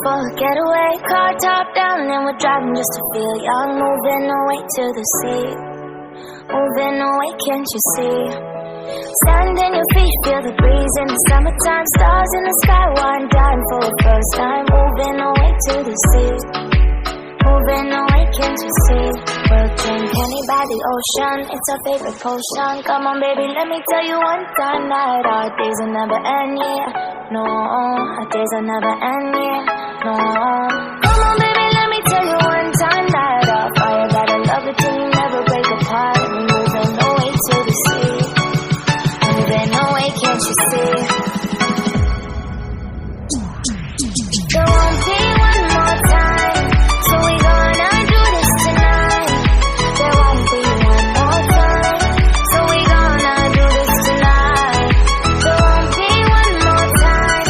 for a getaway. Car top down and we're driving just to feel young. Moving away to the sea, moving away, can't you see? Standing your feet, feel the breeze in the summertime. Stars in the sky, one dying for the first time. Moving away to the sea, moving away, can't you see? We'll drink honey by the ocean, it's our favorite potion. Come on baby, let me tell you one time that our days will never end, yeah. No, our days will never end, yeah. No. Come on baby, let me tell you one time that our fire got a love it till you never break apart. We're moving away to the sea, moving away, can't you see? There won't be one more time, so we gonna do this tonight. There won't be one more time, so we gonna do this tonight. There won't be one more time,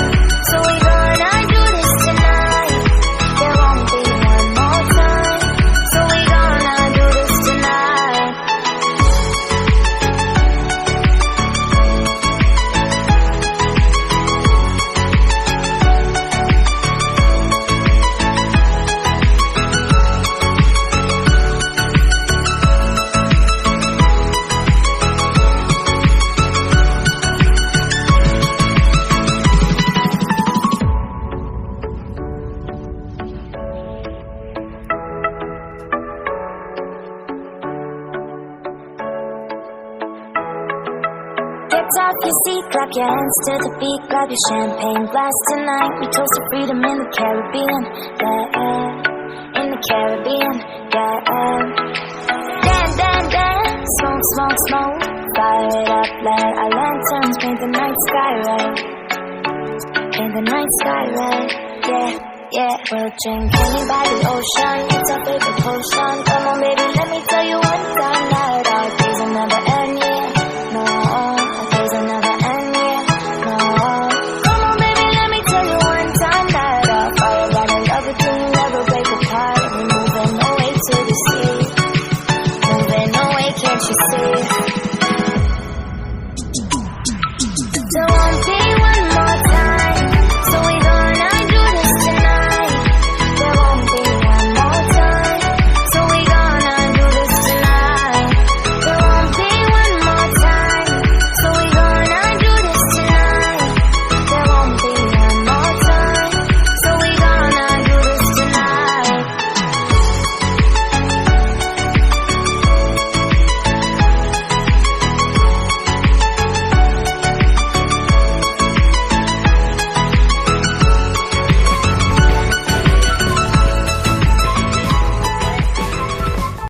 so we gonna do this tonight. There won't be one more time, so we gonna do this tonight. Get off your seat, clap your hands to the beat, grab your champagne glass tonight. We toast to freedom in the Caribbean, yeah, in the Caribbean, yeah. Dance, dance, dance, smoke, smoke, smoke, fire it up, light our lanterns, paint the night sky red, paint the night sky red, yeah, yeah. We'll drink honey by the ocean, it's our favorite potion. Come on baby, let me tell you one time